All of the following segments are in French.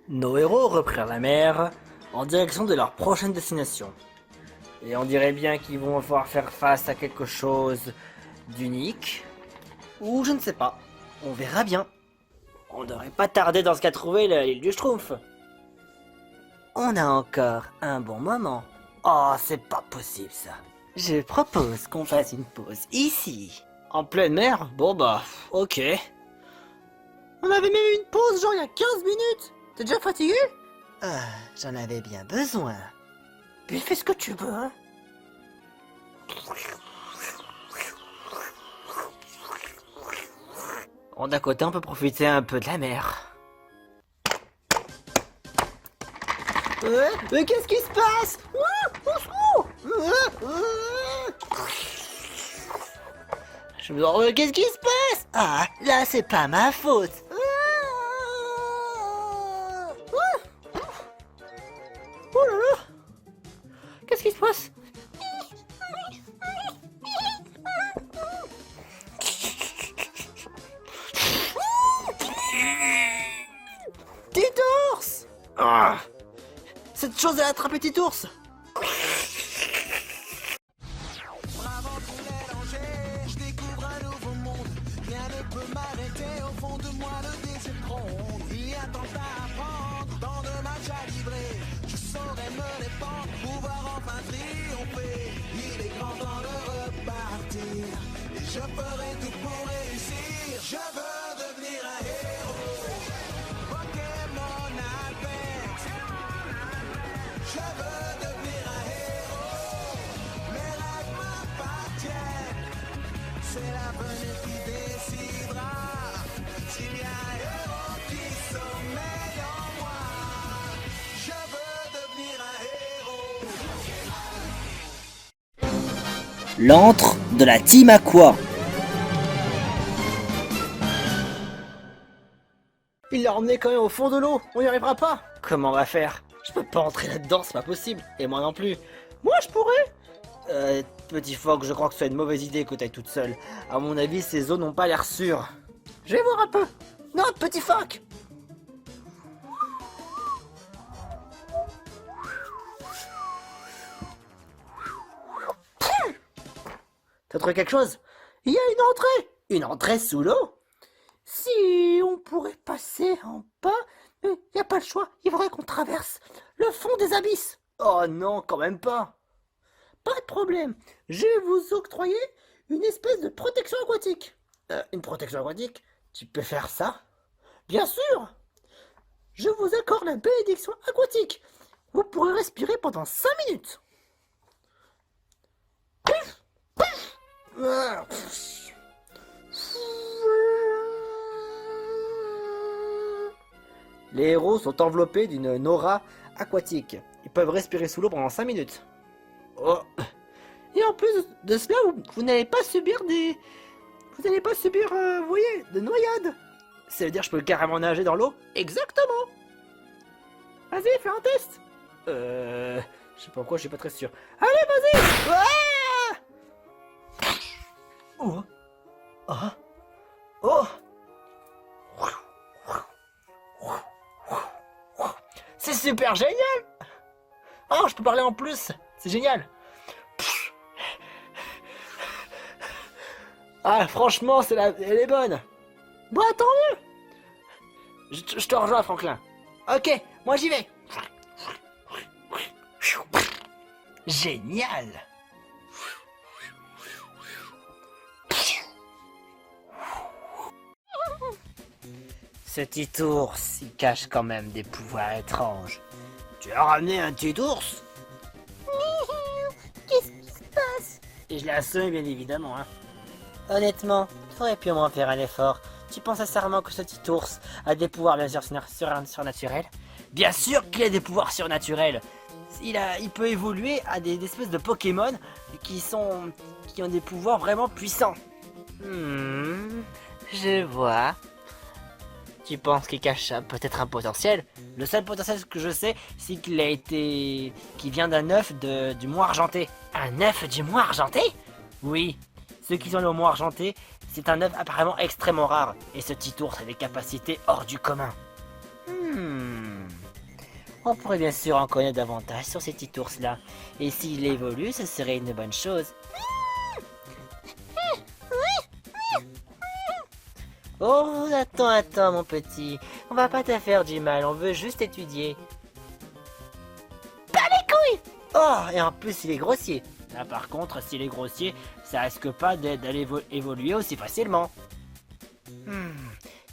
Nos héros reprirent la mer en direction de leur prochaine destination. Et on dirait bien qu'ils vont devoir faire face à quelque chose d'unique. Ou je ne sais pas. On verra bien. On devrait pas tarder dans ce cas trouver l'île du Schtroumpf. On a encore un bon moment. Oh, c'est pas possible ça. Je propose qu'on fasse une pause ici. En pleine mer? Bon bah, ok. On avait même eu une pause genre il y a 15 minutes. T'es déjà fatigué? Ah, j'en avais bien besoin. Puis fais ce que tu veux, hein. Bon, d'un côté, on peut profiter un peu de la mer. Mais qu'est-ce qui se passe? Au secours! Je me demande, qu'est-ce qui se passe? Ah, là, c'est pas ma faute. Oh là là! Qu'est-ce qui se passe? Titours! Ah! Cette chose, elle a attrapé Titours! Bravo pour les dangers, je découvre un nouveau monde. Rien ne peut m'arrêter, au fond de moi le désir gronde. Il y a tant à apprendre, tant de matchs à livrer. Je saurais me défendre, pouvoir enfin triompher. Il est grand temps de repartir, et je ferai tout pour réussir. Je veux devenir un héros, Pokémon Apex. Je veux devenir un héros, mes rêves m'appartiennent. C'est l'avenir qui décidera s'il y a un héros qui sommeille en moi. Je veux devenir un héros. L'antre de la Team Aqua. Il l'a emmené quand même au fond de l'eau, on y arrivera pas. Comment on va faire? Je peux pas entrer là-dedans, c'est pas possible. Et moi non plus. Moi je pourrais. Petit phoque, je crois que ce soit une mauvaise idée que t'ailles toute seule. À mon avis, ces zones n'ont pas l'air sûres. Je vais voir un peu. Non, petit phoque. T'as trouvé quelque chose? Il y a une entrée. Une entrée sous l'eau? Si on pourrait passer en bas, mais il n'y a pas le choix, il faudrait qu'on traverse le fond des abysses. Oh non, quand même pas. Pas de problème, je vais vous octroyer une espèce de protection aquatique. Une protection aquatique? Tu peux faire ça? Bien sûr. Je vous accorde la bénédiction aquatique. Vous pourrez respirer pendant 5 minutes. Pif, pif. Ah, pff. Les héros sont enveloppés d'une aura aquatique. Ils peuvent respirer sous l'eau pendant 5 minutes. Oh. Et en plus de cela, vous n'allez pas subir des... Vous n'allez pas subir, vous voyez, de noyade. Ça veut dire que je peux carrément nager dans l'eau? Exactement. Vas-y, fais un test. Je sais pas pourquoi, je suis pas très sûr. Allez, vas-y. Ah oh. Ah. Oh. C'est super génial! Oh, je peux parler en plus! C'est génial! Ah, franchement, elle est bonne! Bon, tant mieux! Je te rejoins, Franklin. Ok, moi j'y vais! Génial! Ce petit ours, il cache quand même des pouvoirs étranges. Tu as ramené un petit ours? Qu'est-ce qui se passe? Et je l'ai assommé, bien évidemment, hein. Honnêtement, tu aurais pu au moins faire un effort. Tu penses sincèrement que ce petit ours a des pouvoirs bien sûr surnaturels? Bien sûr qu'il a des pouvoirs surnaturels. Il peut évoluer à des espèces de Pokémon qui ont des pouvoirs vraiment puissants. Je vois. Tu penses qu'il cache peut-être un potentiel? Le seul potentiel que je sais, c'est qu'il vient d'un œuf du Mont Argenté. Un œuf du Mont Argenté? Oui. Ceux qui sont au Mont Argenté, c'est un œuf apparemment extrêmement rare. Et ce petit ours a des capacités hors du commun. On pourrait bien sûr en connaître davantage sur ces petits ours-là. Et s'il évolue, ce serait une bonne chose. Oh, attends, mon petit. On va pas te faire du mal, on veut juste étudier. Pas les couilles! Oh, et en plus, il est grossier. Là, par contre, s'il est grossier, ça risque pas d'aller évoluer aussi facilement.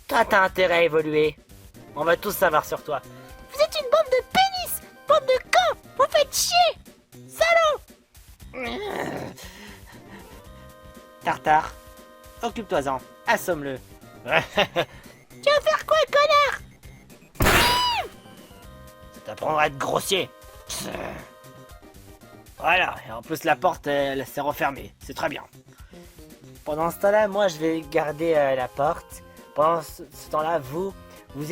Toi, t'as intérêt à évoluer. On va tous savoir sur toi. Vous êtes une bande de pénis! Bande de cons! Vous faites chier! Salaud! Tartare, occupe-toi-en. Assomme-le. Tu vas faire quoi, connard? Ça t'apprendra à être grossier. Voilà, et en plus la porte, elle s'est refermée. C'est très bien. Pendant ce temps-là, moi, je vais garder la porte. Pendant ce temps-là, vous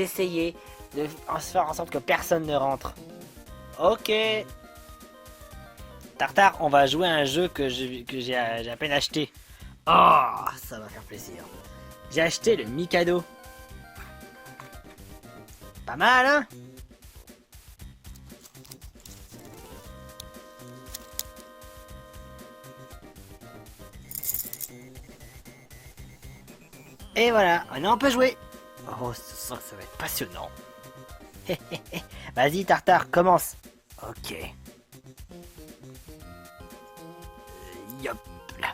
essayez de faire en sorte que personne ne rentre. Ok. Tartare, on va jouer à un jeu que j'ai à peine acheté. Oh, ça va faire plaisir. J'ai acheté le Mikado. Pas mal, hein? Et voilà, maintenant on peut jouer. Oh, je sens que ça va être passionnant. Vas-y, Tartare, commence. Ok. Yop là.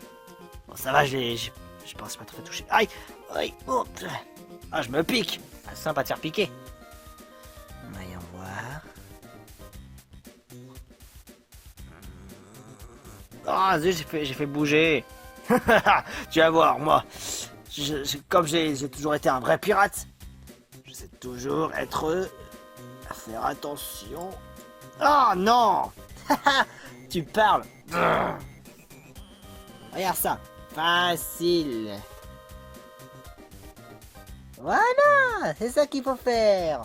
Bon, ça va, je pense pas trop toucher. Aïe, aïe, oh. Ah, je me pique. Ah, c'est sympa de faire piquer. Voyons voir. Ah, zut, j'ai fait bouger. Tu vas voir, moi. Comme j'ai toujours été un vrai pirate, je sais toujours faire attention. Oh non. Tu parles. Regarde ça. Facile. Voilà, c'est ça qu'il faut faire.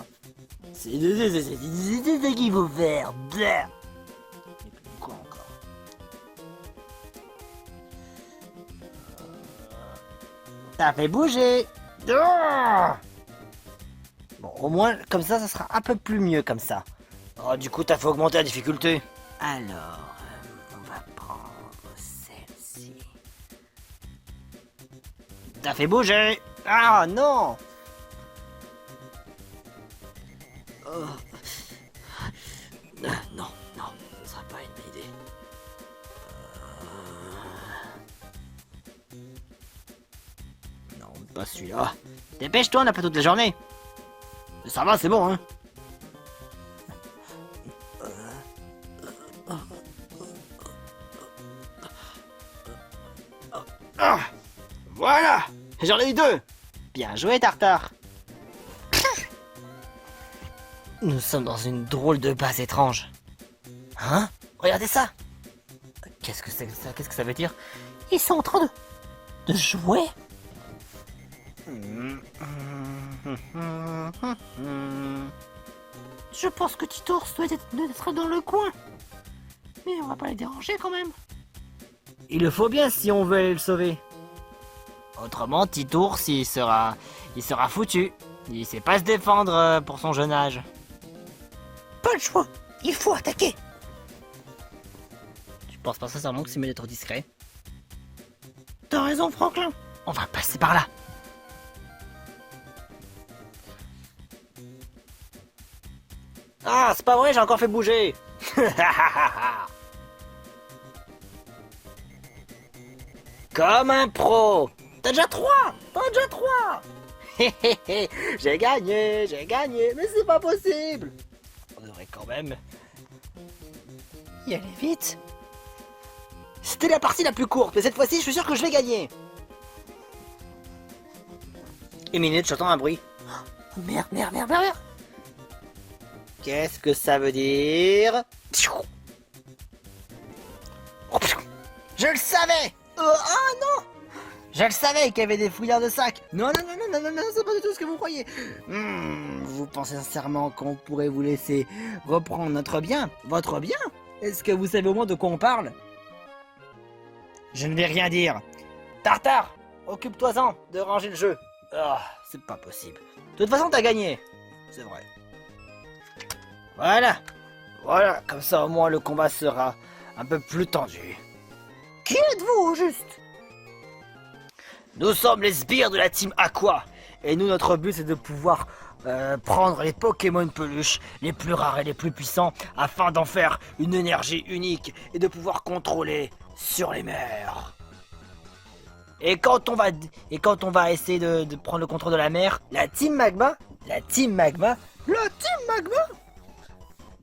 C'est ça qu'il faut faire. Et puis quoi encore? T'as fait bouger. Bon, au moins, comme ça sera un peu plus mieux comme ça. Oh, du coup, t'as fait augmenter la difficulté. Alors, on va prendre celle-ci. T'as fait bouger. Ah, non. Oh. Non, ce sera pas une bonne idée. Non, pas celui-là. Dépêche-toi, on n'a pas toute la journée. Ça va, c'est bon, hein. Voilà. J'en ai eu deux. Bien joué, Tartare. Nous sommes dans une drôle de base étrange. Hein? Regardez ça. Qu'est-ce que c'est que ça? Qu'est-ce que ça veut dire? Ils sont en train de jouer. Je pense que Titours doit être dans le coin. Mais on va pas les déranger quand même. Il le faut bien si on veut aller le sauver. Autrement, Titours, il sera foutu. Il sait pas se défendre pour son jeune âge. Pas le choix, il faut attaquer. Tu penses pas sincèrement que c'est mieux d'être discret? T'as raison, Franklin. On va passer par là. Ah, c'est pas vrai, j'ai encore fait bouger. Comme un pro. T'as déjà 3. J'ai gagné, mais c'est pas possible. On devrait quand même y aller vite. C'était la partie la plus courte, mais cette fois-ci, je suis sûr que je vais gagner. Une minute, j'entends un bruit. Oh, merde. Qu'est-ce que ça veut dire? Je le savais. Ah non! Je le savais qu'il y avait des fouillards de sacs. Non, c'est pas du tout ce que vous croyez. Vous pensez sincèrement qu'on pourrait vous laisser reprendre notre bien? Votre bien? Est-ce que vous savez au moins de quoi on parle? Je ne vais rien dire. Tartare, occupe-toi-en de ranger le jeu. Ah, c'est pas possible. De toute façon, t'as gagné. C'est vrai. Voilà. Voilà, comme ça au moins le combat sera un peu plus tendu. Qui êtes-vous au juste? Nous sommes les sbires de la team Aqua. Et nous, notre but, c'est de pouvoir prendre les Pokémon peluches les plus rares et les plus puissants afin d'en faire une énergie unique et de pouvoir contrôler sur les mers. Et quand on va essayer de prendre le contrôle de la mer, la team Magma,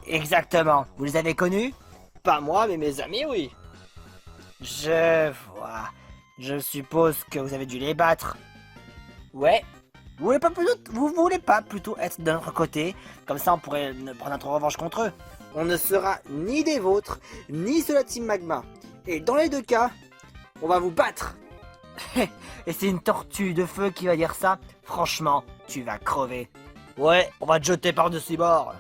exactement. Vous les avez connus? Pas moi, mais mes amis, oui. Je vois. Je suppose que vous avez dû les battre. Ouais. Vous voulez pas plutôt être de notre côté? Comme ça, on pourrait prendre notre revanche contre eux. On ne sera ni des vôtres, ni de la team Magma. Et dans les deux cas, on va vous battre. Et c'est une tortue de feu qui va dire ça. Franchement, tu vas crever. Ouais, on va te jeter par-dessus bord.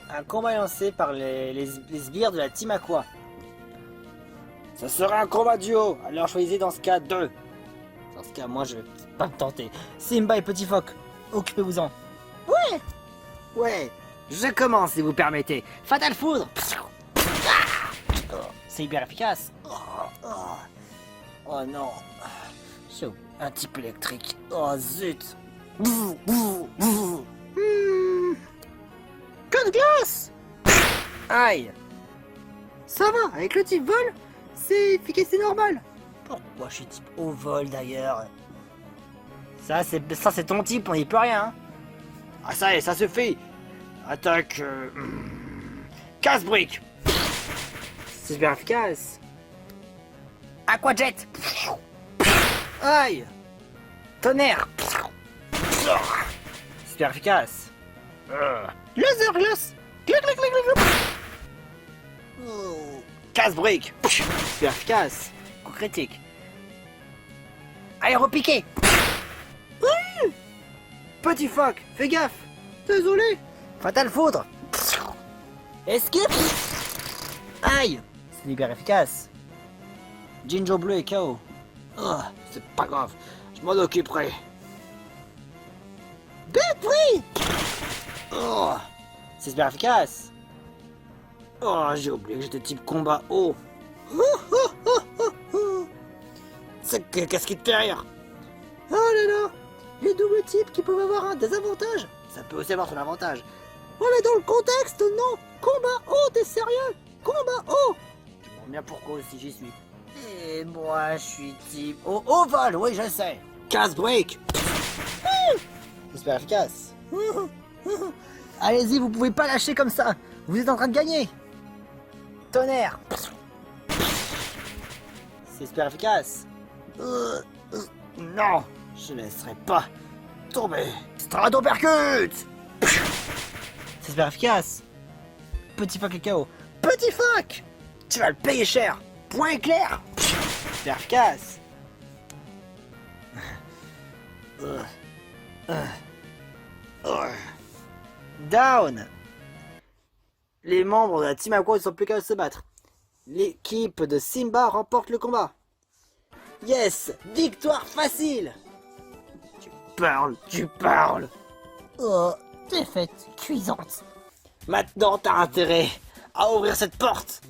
Un combat lancé par les sbires de la Team Aqua. Ce sera un combat duo, alors choisissez dans ce cas 2. Dans ce cas, moi je vais pas me tenter. Simba et Petit Phoque, occupez-vous-en. Ouais. Ouais, je commence si vous permettez. Fatal Foudre. C'est hyper efficace. Oh non. C'est un type électrique. Oh zut. Que de glace. Aïe. Ça va, avec le type vol, c'est efficace et normal. Pourquoi je suis type au vol d'ailleurs? Ça c'est ton type, on n'y peut rien. Hein. Ah ça y est, ça se fait. Attaque... casse-brique. C'est super efficace. Aquajet. Aïe. Tonnerre. Super efficace. Laser glace. Clic, clic, clic, clic. Casse-brique. Super efficace. Coup critique. Aéropiqué. Petit Phoque, fais gaffe. Désolé. Fatal Foudre. Escape. Aïe. C'est hyper efficace. Jinjo bleu et KO. Oh, c'est pas grave. Je m'en occuperai. Bête. Oh, c'est super efficace. Oh, j'ai oublié que j'étais type combat haut. Qu'est-ce qui te fait rire? Oh là là, les doubles types qui peuvent avoir un désavantage. Ça peut aussi avoir son avantage. On est dans le contexte, non? Combat haut, t'es sérieux? Combat haut. Je me demande bien pourquoi aussi j'y suis. Et moi, je suis type au vol, oui, je sais. Casse-brique. C'est super efficace. Allez-y, vous pouvez pas lâcher comme ça. Vous êtes en train de gagner. Tonnerre. C'est super efficace. Non, je laisserai pas tomber. Stratopercute. C'est super efficace. Petit Phoque et KO. Petit Phoque, tu vas le payer cher. Point éclair. Super efficace. Down. Les membres de la Team Aqua ne sont plus qu'à se battre. L'équipe de Simba remporte le combat. Yes, victoire facile. Tu parles. Oh, défaite cuisante. Maintenant, t'as intérêt à ouvrir cette porte.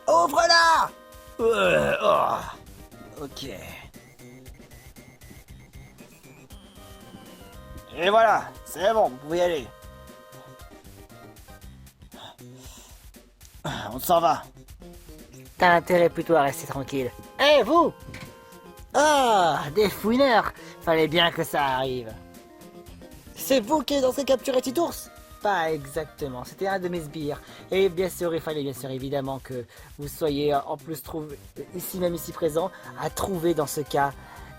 Ouvre-la. Ok. Et voilà, c'est bon, vous pouvez y aller. On s'en va. T'as intérêt plutôt à rester tranquille. Eh vous! Ah, des fouineurs. Fallait bien que ça arrive. C'est vous qui êtes censé capturer Titours? Pas exactement, c'était un de mes sbires. Et bien sûr, il fallait bien sûr évidemment que vous soyez en plus trouvé, ici présent, à trouver dans ce cas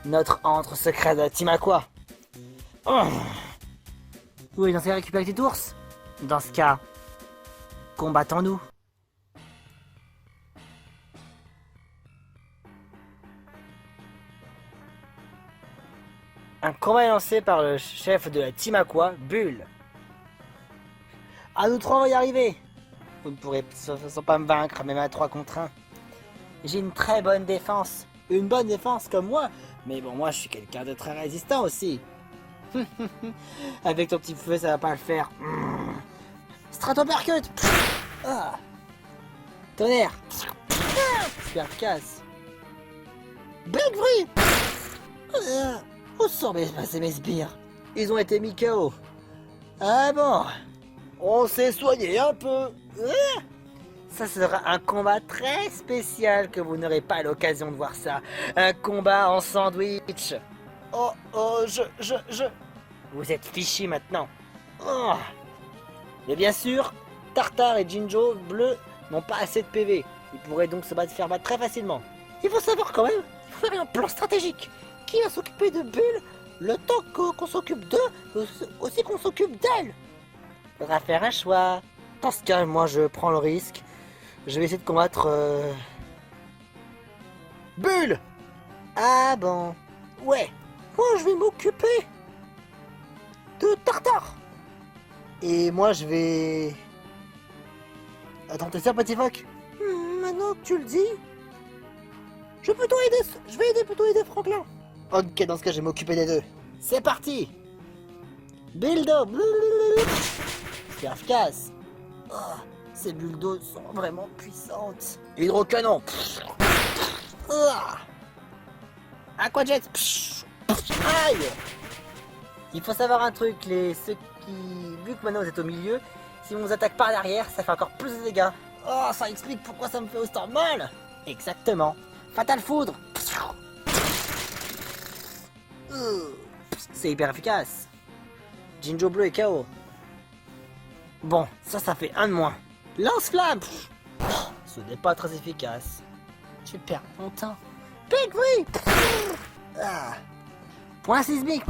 notre antre secret de la Team Aqua. Oh. Vous êtes censé récupérer Titours? Dans ce cas, combattons-nous. Un combat est lancé par le chef de la Team Aqua, Bull. À nous trois, on va y arriver. Vous ne pourrez sans pas me vaincre, même à 3 contre 1. J'ai une très bonne défense. Une bonne défense comme moi. Mais bon, moi, je suis quelqu'un de très résistant aussi. Avec ton petit feu, ça va pas le faire. Stratopercute. Ah. Tonnerre. Super efficace. Big Free. Où sont mes sbires? Ils ont été mis KO. Ah bon. On s'est soigné un peu. Ça sera un combat très spécial que vous n'aurez pas l'occasion de voir ça. Un combat en sandwich. Oh, je... Vous êtes fichus maintenant. Oh. Mais bien sûr, Tartare et Jinjo bleu n'ont pas assez de PV. Ils pourraient donc se faire battre très facilement. Il faut savoir quand même, il faut faire un plan stratégique. Qui va s'occuper de Bulle le temps qu'on s'occupe d'eux, aussi qu'on s'occupe d'elle. Faudra faire un choix. Dans ce cas, moi je prends le risque. Je vais essayer de combattre... Bulle. Ah bon. Ouais. Moi je vais m'occuper de Tartare. Et moi je vais... Attends, t'es sûr, petit phoque? Maintenant que tu le dis... Je vais plutôt aider Franklin. Ok, dans ce cas, je vais m'occuper des deux. C'est parti. Build-up. C'est efficace. Oh, ces bulles d'eau sont vraiment puissantes. Hydrocanon. Aquajet. Aïe. Il faut savoir un truc, ceux qui... Vu que maintenant vous êtes au milieu, si on vous attaque par l'arrière, ça fait encore plus de dégâts. Oh, ça explique pourquoi ça me fait autant mal. Exactement. Fatal Foudre. C'est hyper efficace. Jinjo bleu est KO. Bon, ça fait un de moins. Lance-flamme. Ce n'est pas très efficace. Tu perds mon temps. Big Free. Point sismique.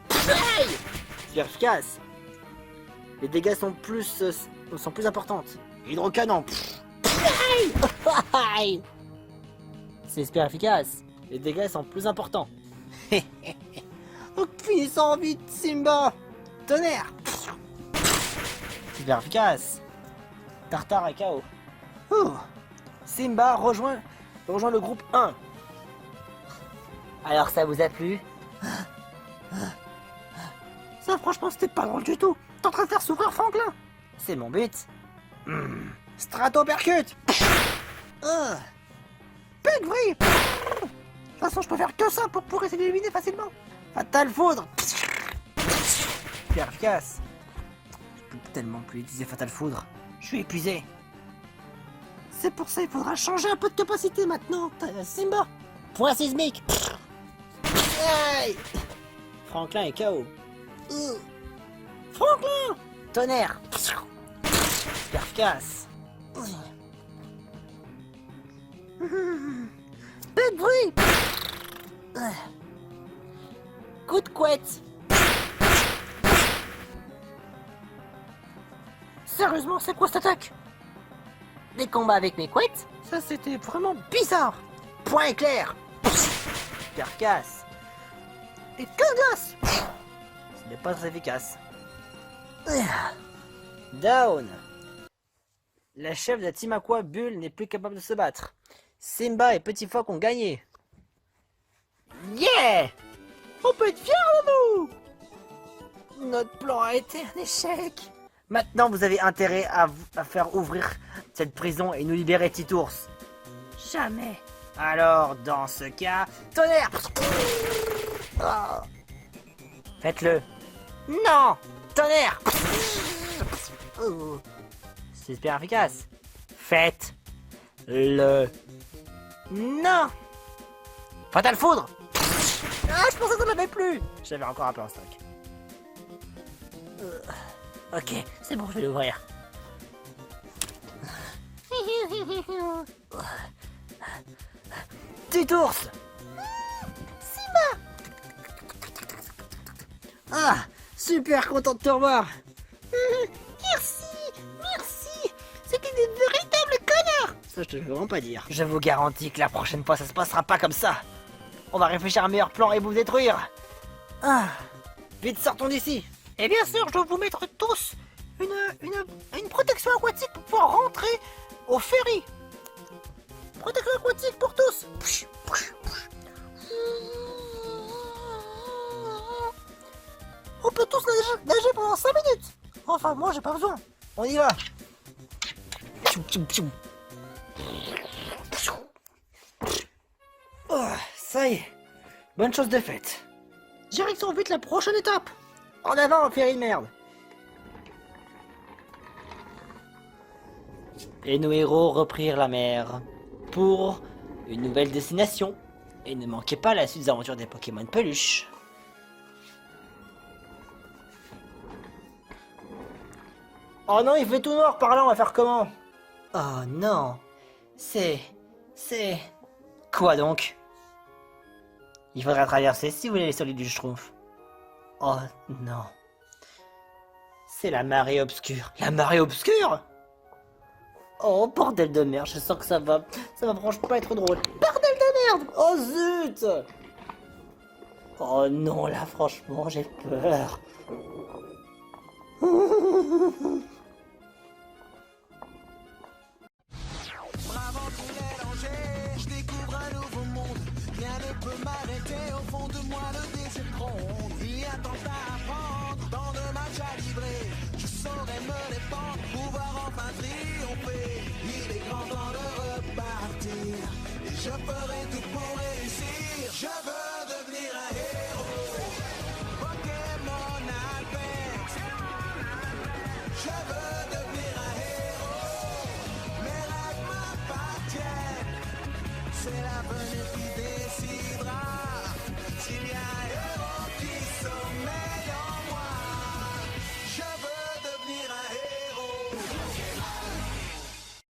C'est efficace. Les dégâts sont plus importantes. Hydrocanon. C'est super efficace. Les dégâts sont plus importants. Oh, finissons vite, Simba. Tonnerre. Super efficace. Tartare et KO. Simba rejoint le groupe 1. Alors ça vous a plu? Ça franchement c'était pas drôle du tout. T'es en train de faire souffrir Franklin. C'est mon but. Stratopercute. Big Free. De toute façon je peux faire que ça pour pouvoir essayer d'éliminer facilement. Fatal Foudre. Super efficace. Je peux tellement plus utiliser Fatal Foudre. Je suis épuisé. C'est pour ça qu'il faudra changer un peu de capacité maintenant. Simba. Point sismique. Aïe. Franklin est KO. Franklin. Tonnerre. Super efficace. Big Free. Coup de couette. Sérieusement, c'est quoi cette attaque? Des combats avec mes couettes? Ça c'était vraiment bizarre. Point éclair. Super efficace. Et que glace. Ce n'est pas très efficace. Down. La chef de la Team Aqua, Bulle, n'est plus capable de se battre. Simba et Petit Phoque ont gagné. Yeah! On peut être fiers de nous! Notre plan a été un échec. Maintenant, vous avez intérêt à faire ouvrir cette prison et nous libérer Titours. Jamais. Alors, dans ce cas, tonnerre! Faites-le. Non! Tonnerre! C'est super efficace. Faites-le. Non! Fatal Foudre! Je pensais que ça m'avait plu! J'avais encore un peu en stock. Ok, c'est bon, je vais l'ouvrir. Titours! Simba! Ah! Super content de te revoir! Merci! C'était des véritables connards! Ça, je te veux vraiment pas dire. Je vous garantis que la prochaine fois, ça se passera pas comme ça. On va réfléchir à un meilleur plan et vous détruire. Vite, sortons d'ici. Et bien sûr, je dois vous mettre tous une protection aquatique pour pouvoir rentrer au ferry. protection aquatique pour tous. On peut tous nager pendant 5 minutes. Enfin, moi, j'ai pas besoin. On y va. Oh, ça y est. Bonne chose de faite. Direction vite la prochaine étape. En avant, Péril merde. Et nos héros reprirent la mer pour une nouvelle destination. Et ne manquez pas la suite des aventures des Pokémon de peluche. Oh non, il fait tout noir par là, on va faire comment? Oh non. C'est... Quoi donc? Il faudra traverser si vous voulez les solides du Schtroumpf. Oh non. C'est la marée obscure. La marée obscure? Oh bordel de merde, je sens que ça va franchement pas être drôle. Bordel de merde! Oh zut! Oh non, là franchement j'ai peur. Bravant tous les dangers, je découvre un nouveau monde. Rien ne peut m'arrêter, au fond de moi le désir gronde. Il y a tant à apprendre, tant de matchs à livrer. Je saurais me défendre, pouvoir enfin triompher. Il est grand temps de repartir, et je ferai tout pour réussir. Je veux devenir un héros, Pokémon Alpex. Je veux devenir un héros, mes rêves m'appartiennent. C'est l'avenir qui décidera s'il y a un héros qui sommeille.